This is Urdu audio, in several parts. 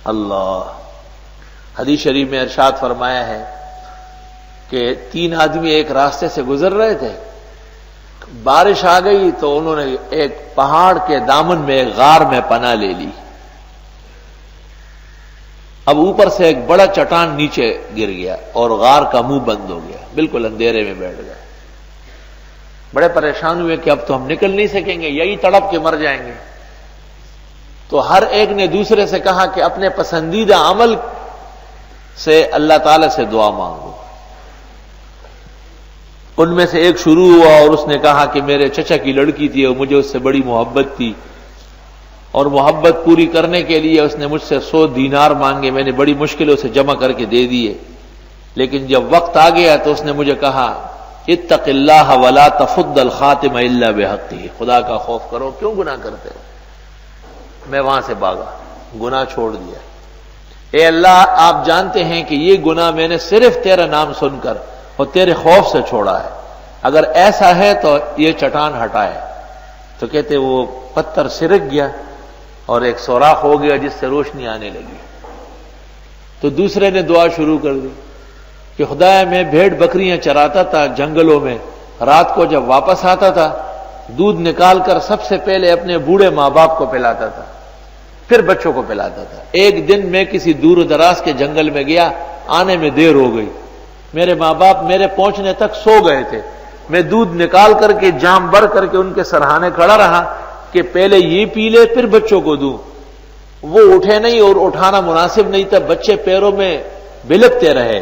اللہ، حدیث شریف میں ارشاد فرمایا ہے کہ 3 آدمی ایک راستے سے گزر رہے تھے، بارش آ گئی تو انہوں نے ایک پہاڑ کے دامن میں ایک غار میں پناہ لے لی۔ اب اوپر سے ایک بڑا چٹان نیچے گر گیا اور غار کا منہ بند ہو گیا، بالکل اندھیرے میں بیٹھ گئے۔ بڑے پریشان ہوئے کہ اب تو ہم نکل نہیں سکیں گے، یہی تڑپ کے مر جائیں گے۔ تو ہر ایک نے دوسرے سے کہا کہ اپنے پسندیدہ عمل سے اللہ تعالی سے دعا مانگو۔ ان میں سے ایک شروع ہوا اور اس نے کہا کہ میرے چچا کی لڑکی تھی اور مجھے اس سے بڑی محبت تھی، اور محبت پوری کرنے کے لیے اس نے مجھ سے 100 دینار مانگے، میں نے بڑی مشکلوں سے جمع کر کے دے دیے، لیکن جب وقت آ گیا تو اس نے مجھے کہا اتق اللہ ولا تفض الخاتم الا بحقہ، خدا کا خوف کرو، کیوں گناہ کرتے ہو؟ میں وہاں سے بھاگا، گناہ چھوڑ دیا۔ اے اللہ، آپ جانتے ہیں کہ یہ گناہ میں نے صرف تیرا نام سن کر اور تیرے خوف سے چھوڑا ہے، اگر ایسا ہے تو یہ چٹان ہٹائے۔ تو کہتے وہ پتھر سرک گیا اور ایک سوراخ ہو گیا جس سے روشنی آنے لگی۔ تو دوسرے نے دعا شروع کر دی کہ خدایا میں بھیڑ بکریاں چراتا تھا جنگلوں میں، رات کو جب واپس آتا تھا دودھ نکال کر سب سے پہلے اپنے بوڑھے ماں باپ کو پلاتا تھا، پھر بچوں کو پلاتا تھا۔ ایک دن میں کسی دور دراز کے جنگل میں گیا، آنے میں دیر ہو گئی، میرے ماں باپ میرے پہنچنے تک سو گئے تھے، میں دودھ نکال کر کے جام بھر کر کے ان کے سرہانے کھڑا رہا کہ پہلے یہ پی لے پھر بچوں کو دوں۔ وہ اٹھے نہیں اور اٹھانا مناسب نہیں تھا، بچے پیروں میں بلکتے رہے،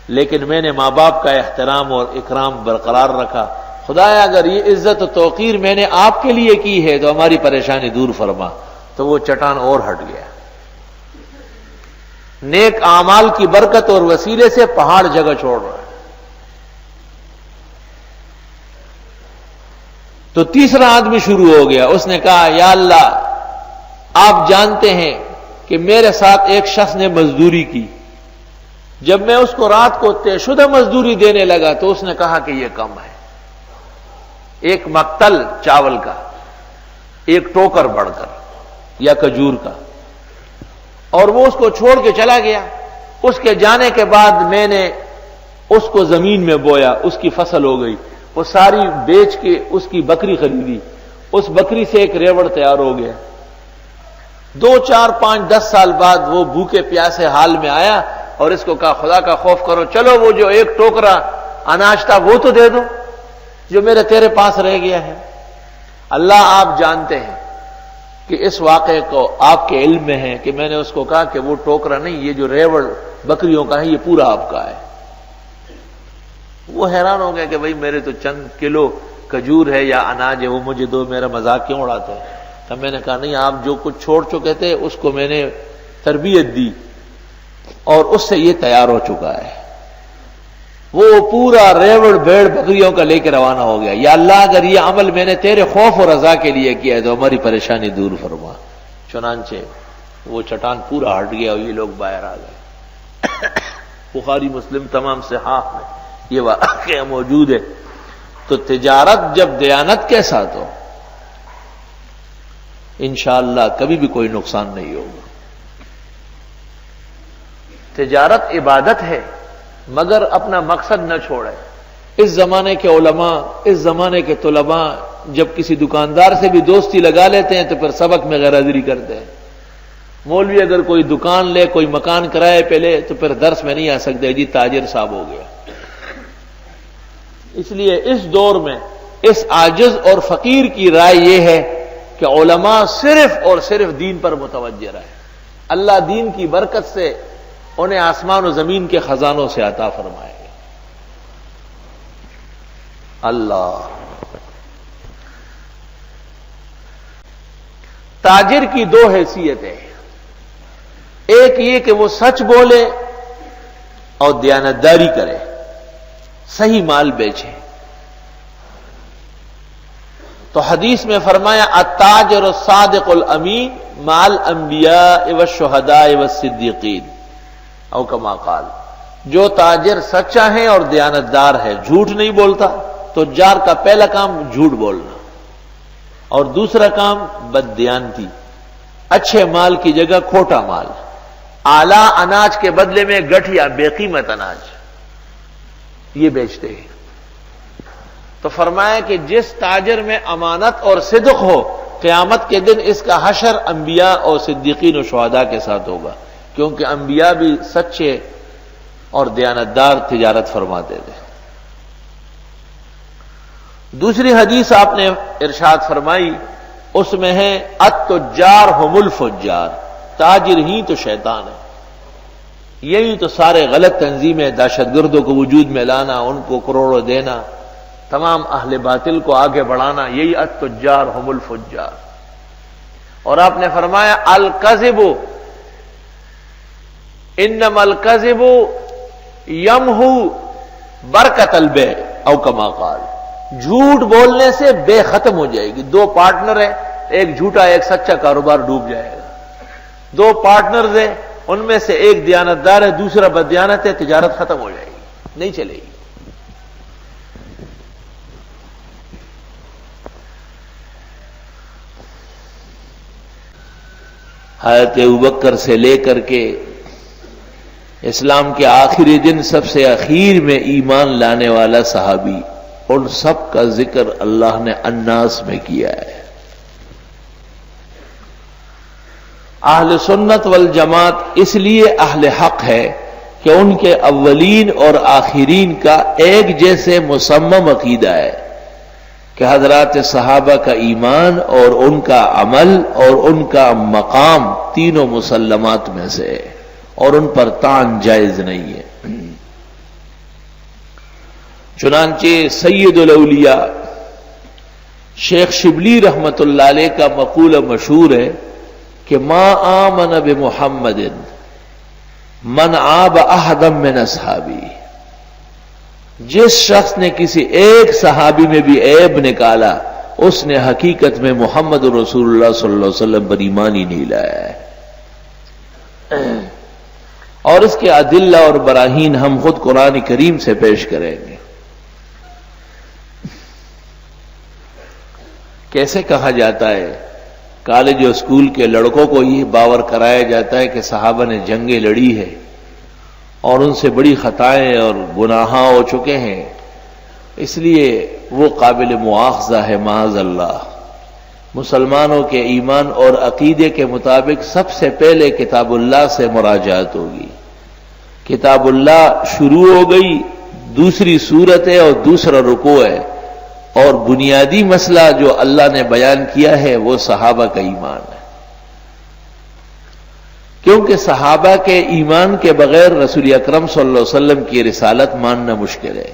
لیکن میں نے ماں باپ کا احترام اور اکرام برقرار رکھا۔ خدایا اگر یہ عزت و توقیر میں نے آپ کے لیے کی ہے تو ہماری پریشانی دور فرما۔ تو وہ چٹان اور ہٹ گیا۔ نیک اعمال کی برکت اور وسیلے سے پہاڑ جگہ چھوڑ رہا ہے۔ تو تیسرا آدمی شروع ہو گیا، اس نے کہا یا اللہ، آپ جانتے ہیں کہ میرے ساتھ ایک شخص نے مزدوری کی، جب میں اس کو رات کو طے شدہ مزدوری دینے لگا تو اس نے کہا کہ یہ کم ہے، ایک مقتل چاول کا، ایک ٹوکر بڑھ کر یا کھجور کا، اور وہ اس کو چھوڑ کے چلا گیا۔ اس کے جانے کے بعد میں نے اس کو زمین میں بویا، اس کی فصل ہو گئی، وہ ساری بیچ کے اس کی بکری خریدی، اس بکری سے ایک ریوڑ تیار ہو گیا۔ 2 4 5 10 سال بعد وہ بھوکے پیاسے حال میں آیا اور اس کو کہا خدا کا خوف کرو، چلو وہ جو ایک ٹوکرا اناج تھا وہ تو دے دو جو میرے تیرے پاس رہ گیا ہے۔ اللہ آپ جانتے ہیں کہ اس واقعے کو آپ کے علم میں ہے کہ میں نے اس کو کہا کہ وہ ٹوکرا نہیں، یہ جو ریوڑ بکریوں کا ہے یہ پورا آپ کا ہے۔ وہ حیران ہو گیا کہ بھئی میرے تو چند کلو کھجور ہے یا اناج ہے، وہ مجھے دو، میرا مذاق کیوں اڑاتے ہیں؟ تب میں نے کہا نہیں، آپ جو کچھ چھوڑ چکے تھے اس کو میں نے تربیت دی اور اس سے یہ تیار ہو چکا ہے۔ وہ پورا ریوڑ بھیڑ بکریوں کا لے کے روانہ ہو گیا۔ یا اللہ اگر یہ عمل میں نے تیرے خوف اور رضا کے لیے کیا ہے تو ہماری پریشانی دور فرما۔ چنانچہ وہ چٹان پورا ہٹ گیا اور یہ لوگ باہر آ گئے۔ بخاری مسلم تمام صحاح میں یہ واقعہ موجود ہے۔ تو تجارت جب دیانت کے ساتھ ہو انشاءاللہ کبھی بھی کوئی نقصان نہیں ہوگا۔ تجارت عبادت ہے مگر اپنا مقصد نہ چھوڑے۔ اس زمانے کے علماء، اس زمانے کے طلباء جب کسی دکاندار سے بھی دوستی لگا لیتے ہیں تو پھر سبق میں غیر حاضری کرتے ہیں۔ مولوی اگر کوئی دکان لے، کوئی مکان کرائے پہ لے تو پھر درس میں نہیں آ سکتے، جی تاجر صاحب ہو گیا۔ اس لیے اس دور میں اس عاجز اور فقیر کی رائے یہ ہے کہ علماء صرف اور صرف دین پر متوجہ رہے۔ اللہ دین کی برکت سے انہیں آسمان و زمین کے خزانوں سے عطا فرمائے گا۔ اللہ، تاجر کی 2 حیثیتیں، ایک یہ کہ وہ سچ بولے اور دیانتداری کرے، صحیح مال بیچے۔ تو حدیث میں فرمایا التاجر الصادق الامین مع الانبیاء والشہداء والصدیقین، او کما قال، جو تاجر سچا ہے اور دیانتدار ہے، جھوٹ نہیں بولتا، تو تجار کا پہلا کام جھوٹ بولنا اور دوسرا کام بددیانتی، اچھے مال کی جگہ کھوٹا مال۔ اعلیٰ اناج کے بدلے میں گٹھیا بے قیمت اناج یہ بیچتے ہیں. تو فرمایا کہ جس تاجر میں امانت اور صدق ہو قیامت کے دن اس کا حشر انبیاء اور صدیقین و شہداء کے ساتھ ہوگا، کیونکہ انبیاء بھی سچے اور دیانتدار تجارت فرماتے تھے. دوسری حدیث آپ نے ارشاد فرمائی، اس میں ہے التجار هم الفجار، تاجر ہی تو شیطان ہے. یہی تو سارے غلط تنظیمیں، دہشت گردوں کو وجود میں لانا، ان کو کروڑوں دینا، تمام اہل باطل کو آگے بڑھانا، یہی التجار هم الفجار. اور آپ نے فرمایا الکذب انما الکذب یمحو برکت البیع او کما قال، جھوٹ بولنے سے بے ختم ہو جائے گی. دو پارٹنر ہیں، ایک جھوٹا ایک سچا، کاروبار ڈوب جائے گا. دو پارٹنرز ہیں، ان میں سے ایک دیانتدار ہے دوسرا بددیانت ہے، تجارت ختم ہو جائے گی، نہیں چلے گی. حضرت ابوبکر سے لے کر کے اسلام کے آخری دن سب سے اخیر میں ایمان لانے والا صحابی، ان سب کا ذکر اللہ نے الناس میں کیا ہے. اہل سنت والجماعت اس لیے اہل حق ہے کہ ان کے اولین اور آخرین کا ایک جیسے مصمم عقیدہ ہے کہ حضرات صحابہ کا ایمان اور ان کا عمل اور ان کا مقام تینوں مسلمات میں سے ہے اور ان پر طعن جائز نہیں ہے. چنانچہ سید الاولیاء شیخ شبلی رحمت اللہ علیہ کا مقولہ مشہور ہے کہ ما آمن بمحمد من عاب احدا من اصحابی، جس شخص نے کسی ایک صحابی میں بھی عیب نکالا اس نے حقیقت میں محمد رسول اللہ صلی اللہ علیہ وسلم پر ایمان ہی نہیں لایا ہے. اور اس کے ادلہ اور براہین ہم خود قرآن کریم سے پیش کریں گے. کیسے کہا جاتا ہے، کالج اور اسکول کے لڑکوں کو یہ باور کرایا جاتا ہے کہ صحابہ نے جنگیں لڑی ہے اور ان سے بڑی خطائیں اور گناہ ہو چکے ہیں، اس لیے وہ قابل مواخذہ ہے. معاذ اللہ. مسلمانوں کے ایمان اور عقیدے کے مطابق سب سے پہلے کتاب اللہ سے مراجعت ہوگی. کتاب اللہ شروع ہو گئی، دوسری سورت ہے اور دوسرا رکوع ہے، اور بنیادی مسئلہ جو اللہ نے بیان کیا ہے وہ صحابہ کا ایمان ہے. کیونکہ صحابہ کے ایمان کے بغیر رسول اکرم صلی اللہ علیہ وسلم کی رسالت ماننا مشکل ہے.